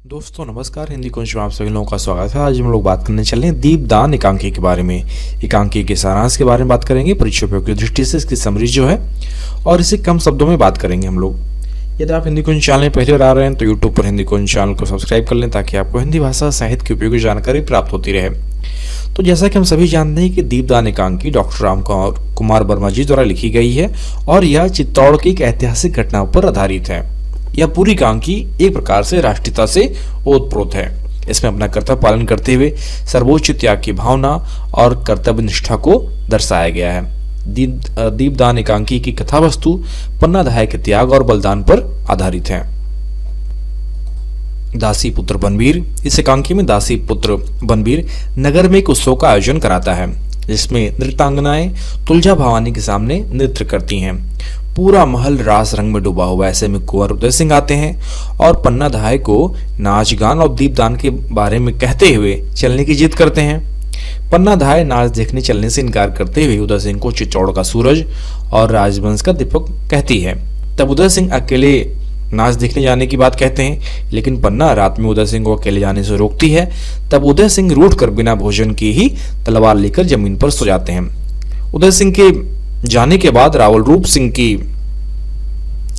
दोस्तों नमस्कार, हिंदी कुंज में आप सभी लोगों का स्वागत है। आज हम लोग बात करने चले हैं दीपदान एकांकी के बारे में। एकांकी के सारांश के बारे में बात करेंगे, परीक्षा उपयोग की दृष्टि से इसकी समरी जो है, और इसे कम शब्दों में बात करेंगे हम लोग। यदि आप हिंदी कुंज चैनल में पहली बार आ रहे हैं तो यूट्यूब पर हिंदी कुंज चैनल को सब्सक्राइब कर लें ताकि आपको हिंदी भाषा साहित्य की उपयोगी जानकारी प्राप्त होती रहे। तो जैसा कि हम सभी जानते हैं कि दीपदान एकांकी डॉक्टर राम कुमार वर्मा जी द्वारा लिखी गई है और यह चित्तौड़ की एक ऐतिहासिक घटना पर आधारित है। यह पूरी एकांकी एक प्रकार से राष्ट्रीयता से ओतप्रोत है। इसमें अपना कर्तव्य पालन करते हुए सर्वोच्च त्याग की भावना और कर्तव्य निष्ठा को दर्शाया गया है। दीपदान एकांकी की कथा वस्तु पन्ना धाय के त्याग और बलिदान पर आधारित है। दासी पुत्र बनवीर। इस एकांकी में दासी पुत्र बनवीर नगर में एक उत्सव का आयोजन कराता है जिसमें नृत्यांगनाएं तुलजा भवानी के सामने नृत्य करती हैं। पूरा महल रास रंग में डूबा हुआ। ऐसे में कुंवर उदय सिंह आते हैं और पन्ना धाय को नाच गान और दीपदान के बारे में कहते हुए चलने की जिद करते हैं। पन्ना धाय नाच देखने चलने से इनकार करते हुए उदय सिंह को चित्तौड़ का सूरज और राजवंश का दीपक कहती है। तब उदय सिंह अकेले नाच देखने जाने की बात कहते हैं, लेकिन पन्ना रात में उदय सिंह को अकेले जाने से रोकती है। तब उदय सिंह रूठ कर बिना भोजन के ही तलवार लेकर जमीन पर सो जाते हैं। उदय सिंह के जाने के बाद रावल रूप सिंह की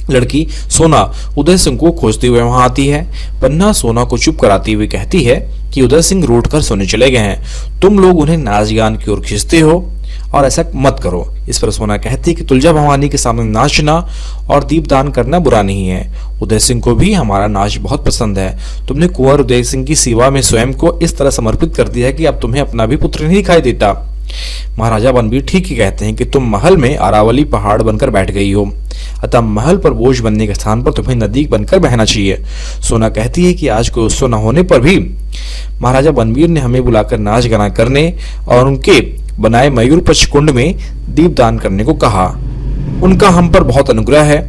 लड़की सोना उदय सिंह को खोजते हुए वहां आती है। पन्ना सोना को चुप कराती हुई कहती है कि उदय सिंह रूठ कर सोने चले गए हैं, तुम लोग उन्हें नाच गान की ओर खींचते हो और ऐसा मत करो। इस पर सोना कहती है कि तुलजा भवानी के सामने नाचना और दीपदान करना बुरा नहीं है। उदय सिंह को भी हमारा नाच बहुत पसंद है। तुमने कुंवर उदय सिंह की सेवा में स्वयं को इस तरह समर्पित कर दिया है कि अब तुम्हें अपना भी पुत्र नहीं दिखाई देता। महाराजा बनवीर ठीक ही कहते हैं कि तुम महल में अरावली पहाड़ बनकर बैठ गई हो, अतः महल पर बोझ बनने के स्थान पर तुम्हें नदी बनकर बहना चाहिए। सोना कहती है कि आज कोई उत्सव न होने पर भी महाराजा बनवीर ने हमें बुलाकर नाच गाना करने और उनके बनाए मयूर पक्ष कुंड में दीपदान करने को कहा। उनका हम पर बहुत अनुग्रह है।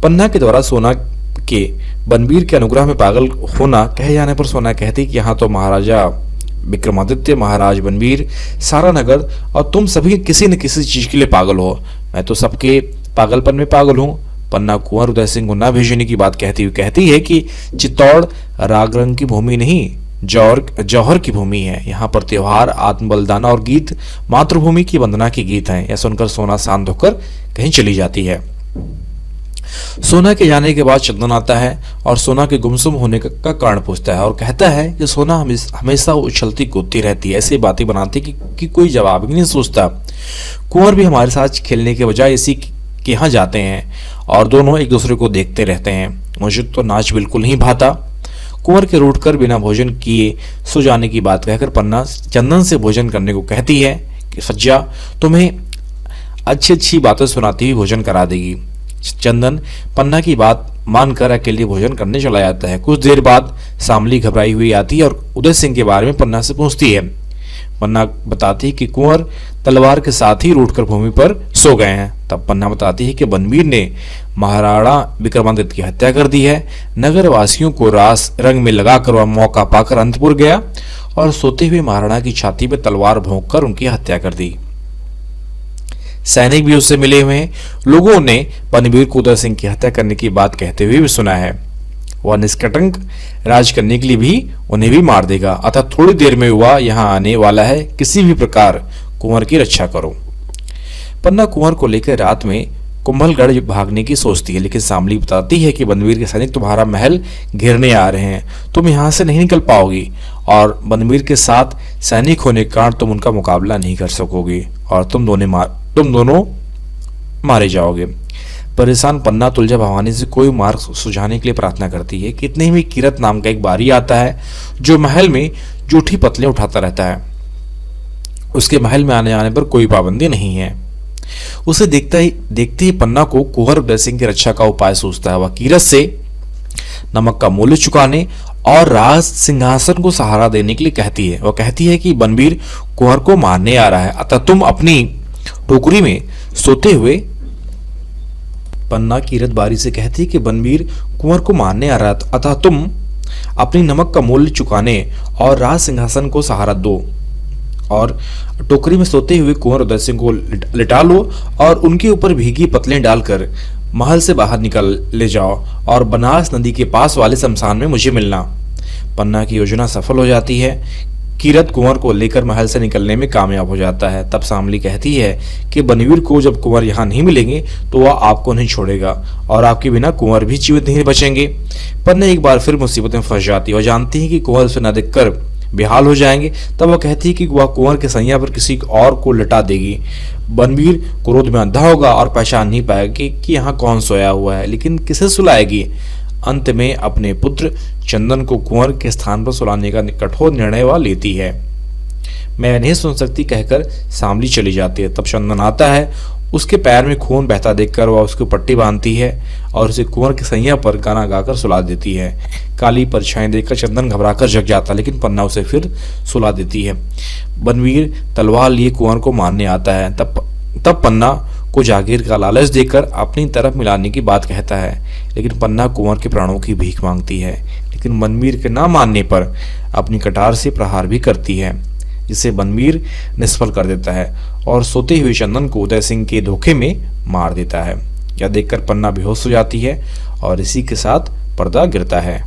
पन्ना के द्वारा सोना के बनवीर के अनुग्रह में पागल होना कहे जाने पर सोना कहती कि यहाँ तो महाराजा विक्रमादित्य, महाराज बनवीर, सारा नगर और तुम सभी किसी न किसी चीज के लिए पागल हो। मैं तो सबके पागलपन में पागल हूँ। पन्ना कुंवर उदय सिंह को न भेजने की बात कहती हुई कहती है कि चित्तौड़ राग रंग की भूमि नहीं, जौहर की भूमि है। यहाँ पर त्योहार, आत्म बलिदान और गीत मातृभूमि की वंदना के गीत हैं। यह सुनकर सोना शांत होकर कहीं चली जाती है। सोना के जाने के बाद चंदन आता है और सोना के गुमसुम होने का कारण पूछता है और कहता है कि सोना हमेशा उछलती कूदती रहती है, ऐसी बातें बनाती कि कोई जवाब ही नहीं सोचता। कुंवर भी हमारे साथ खेलने के बजाय इसी के यहाँ जाते हैं और दोनों एक दूसरे को देखते रहते हैं। मुझे तो नाच बिल्कुल नहीं भाता। कुंवर के रूठ कर बिना भोजन किए सो जाने की बात कहकर पन्ना चंदन से भोजन करने को कहती है कि सज्जा तुम्हें अच्छी अच्छी बातें सुनाती हुई भोजन करा देगी। चंदन पन्ना की बात मानकर अकेले भोजन करने चला जाता है। कुछ देर बाद शामली घबराई हुई आती है और उदय सिंह के बारे में पन्ना से पूछती है। पन्ना बताती है कि कुंवर तलवार के साथ ही रूठकर भूमि पर सो गए हैं। तब पन्ना बताती है कि बनवीर ने महाराणा विक्रमादित्य की हत्या कर दी है। नगर वासियों को रास रंग में लगाकर वह मौका पाकर अंतपुर गया और सोते हुए महाराणा की छाती में तलवार भोंक कर उनकी हत्या कर दी। सैनिक भी उससे मिले हुए हैं। लोगों ने बनवीर को उदय सिंह की हत्या करने की बात कहते हुए भी सुना है। वह निष्कटंक राज करने के लिए भी उन्हें भी मार देगा, अतः थोड़ी देर में वह यहाँ आने वाला है। किसी भी प्रकार कुंवर की रक्षा करो। पन्ना कुंवर को लेकर रात में कुंभलगढ़ भागने की सोचती है, लेकिन शामली बताती है कि बनवीर के सैनिक तुम्हारा महल घेरने आ रहे हैं, तुम यहाँ से नहीं निकल पाओगी और बनवीर के साथ सैनिक होने के कारण तुम उनका मुकाबला नहीं कर सकोगी और तुम दोनों मारे जाओगे। परेशान पन्ना तुलजा भवानी से कोई मार्ग सुझाने के लिए प्रार्थना करती है कि इतने में किरत नाम का एक बारी आता है जो महल में जूठी पतले उठाता रहता है। उसके महल में आने जाने पर कोई पाबंदी नहीं है। उसे देखते ही पन्ना को कुंवर उदय सिंह की रक्षा का उपाय सोचता है। वह किरत से नमक का मूल्य चुकाने और राज सिंहासन को सहारा देने के लिए कहती है। वह कहती है कि बनवीर कुंवर को मारने आ रहा है, अतः तुम अपनी टोकरी में सोते हुए। पन्ना किरत बारी से कहती है कि बनवीर कुंवर को मारने आ रहा, अतः तुम अपनी नमक का मूल्य चुकाने और राज सिंहासन को सहारा दो और टोकरी में सोते हुए कुंवर उदय सिंह को लिटा लो और उनके ऊपर भीगी पतलें डालकर महल से बाहर निकल ले जाओ और बनास नदी के पास वाले शमशान में मुझे मिलना। पन्ना की योजना सफल हो जाती है। कीरत कुंवर को लेकर महल से निकलने में कामयाब हो जाता है। तब शामली कहती है कि बनवीर को जब कुंवर यहाँ नहीं मिलेंगे तो वह आपको नहीं छोड़ेगा और आपके बिना कुंवर भी जीवित नहीं बचेंगे। पन्ना एक बार फिर मुसीबत में फंस जाती है और जानती है कि कुंवर उसे न देखकर बेहाल हो जाएंगे। तब वह कहती है कि वह कुंवर के सैया पर किसी और को लटा देगी। बनवीर क्रोध में अंधा होगा और पहचान नहीं पाएगा कि यहाँ कौन सोया हुआ है, लेकिन किसे सुलाएगी। अंत में अपने पुत्र चंदन को कुंवर के स्थान पर सुलाने का कठोर निर्णय वह लेती है। मैं नहीं सुन सकती कहकर शामली चली जाती है। तब चंदन आता है। उसके पैर में खून बहता देखकर वह उसकी पट्टी बांधती है और उसे कुंवर के सैया पर गाना गाकर सुला देती है। काली परछाई देखकर चंदन घबराकर जग जाता, लेकिन पन्ना उसे फिर सुला देती है। बनवीर तलवार लिए कुंवर को मारने आता है। तब पन्ना को जागीर का लालच देकर अपनी तरफ मिलाने की बात कहता है, लेकिन पन्ना कुंवर के प्राणों की भीख मांगती है। लेकिन बनवीर के ना मानने पर अपनी कटार से प्रहार भी करती है, जिसे बनवीर निष्फल कर देता है और सोते हुए चंदन को उदय सिंह के धोखे में मार देता है। यह देखकर पन्ना बेहोश हो जाती है और इसी के साथ पर्दा गिरता है।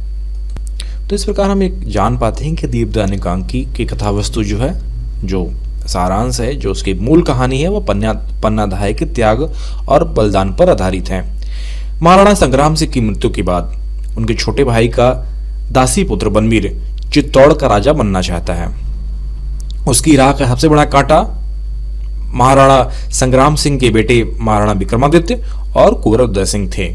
तो इस प्रकार हम एक जान पाते हैं कि दीपदान एकांकी की कथा वस्तु जो है, जो सारांश है, जो उसकी मूल कहानी है, वह पन्नाधाय के त्याग और बलिदान पर आधारित है। महाराणा संग्राम सिंह की मृत्यु के बाद उनके छोटे भाई का दासी पुत्र बनवीर चित्तौड़ का राजा बनना चाहता है। उसकी राह का सबसे बड़ा कांटा महाराणा संग्राम सिंह के बेटे महाराणा विक्रमादित्य और कुंवर उदय सिंह थे।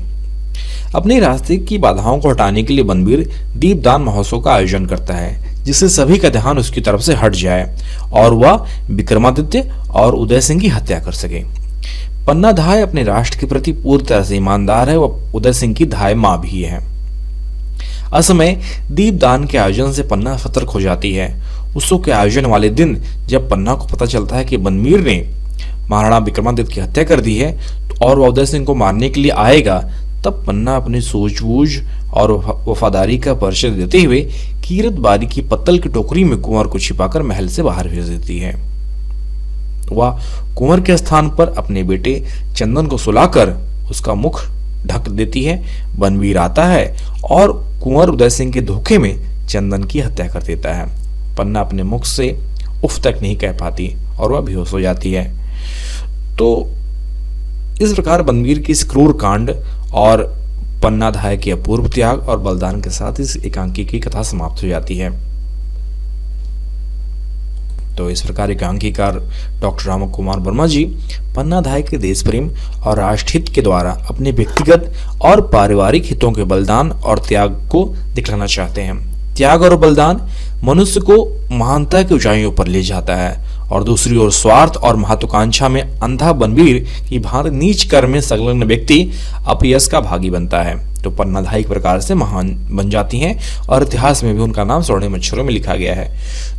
अपने रास्ते की बाधाओं को हटाने के लिए बनवीर दीपदान महोत्सव का आयोजन करता है, जिससे सभी का ध्यान उसकी तरफ से हट जाए और वह विक्रमादित्य और उदय सिंह की हत्या कर सके। पन्नाधाय अपने राष्ट्र के प्रति पूरी तरह से ईमानदार है। वह उदय सिंह की धाय मां भी है। असमय दीपदान के आयोजन से पन्ना सतर्क हो जाती है। उत्सव के आयोजन वाले दिन जब पन्ना को पता चलता है कि बनवीर ने महाराणा विक्रमादित्य की हत्या कर दी है और वह उदय सिंह को मारने के लिए आएगा, तब पन्ना अपनी सूझबूझ और वफादारी का परिचय देते हुए कीरत बारी की पत्तल की टोकरी में कुंवर को छिपाकर महल से बाहर भेज देती है। वह कुंवर के स्थान पर अपने बेटे चंदन को सुलाकर उसका मुख ढक देती है। बनवीर आता है और कुंवर उदय सिंह के धोखे में चंदन की हत्या कर देता है। पन्ना अपने मुख से उफ तक नहीं कह पाती और वह बेहोश हो जाती है। तो इस प्रकार बनवीर की इस क्रूर कांड और पन्नाधाय के अपूर्व त्याग और बलिदान के साथ इस एकांकी की कथा समाप्त हो जाती है। तो इस प्रकार एकांकीकार डॉक्टर राम कुमार वर्मा जी पन्नाधाय के देश प्रेम और राष्ट्रहित के द्वारा अपने व्यक्तिगत और पारिवारिक हितों के बलिदान और त्याग को दिखलाना चाहते हैं। त्याग और बलिदान मनुष्य को महानता की ऊंचाइयों पर ले जाता है और दूसरी ओर स्वार्थ और महत्वाकांक्षा में अंधा बनवीर की भांति नीच कर्म में संलग्न व्यक्ति अपयश का भागी बनता है। तो पन्नाधाय एक प्रकार से महान बन जाती हैं और इतिहास में भी उनका नाम स्वर्णिम अक्षरों में लिखा गया है।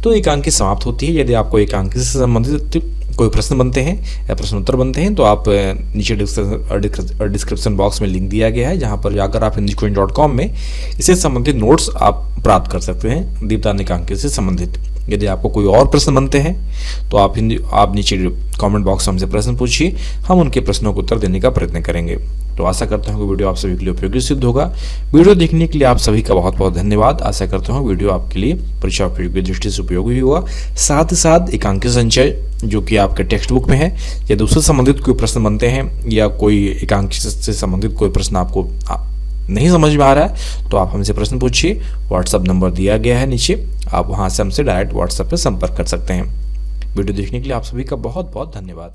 तो एकांकी समाप्त होती है। यदि आपको एकांकी से संबंधित कोई प्रश्न बनते हैं या प्रश्न उत्तर बनते हैं तो आप नीचे डिस्क्रिप्शन बॉक्स में लिंक दिया गया है, जहां पर जाकर आप hindiqueen.com में इससे संबंधित नोट्स आप प्राप्त कर सकते हैं दीपदान एकांकी से संबंधित। यदि आपको कोई और प्रश्न बनते हैं तो आप नीचे कमेंट बॉक्स में हमसे प्रश्न पूछिए, हम उनके प्रश्नों को उत्तर देने का प्रयत्न करेंगे। तो आशा करता हूँ कि वीडियो आप सभी के लिए उपयोगी सिद्ध होगा। वीडियो देखने के लिए आप सभी का बहुत बहुत धन्यवाद। आशा करता हूँ वीडियो आपके लिए परीक्षा उपयोगी दृष्टि से उपयोगी होगा। साथ ही साथ एकांकी संचय जो कि आपके टेक्स्ट बुक में है, यदि उससे संबंधित कोई प्रश्न बनते हैं या कोई एकांकी से संबंधित कोई प्रश्न आपको नहीं समझ में आ रहा है तो आप हमसे प्रश्न पूछिए। व्हाट्सएप नंबर दिया गया है नीचे, आप वहां से हमसे डायरेक्ट व्हाट्सएप पे संपर्क कर सकते हैं। वीडियो देखने के लिए आप सभी का बहुत बहुत धन्यवाद।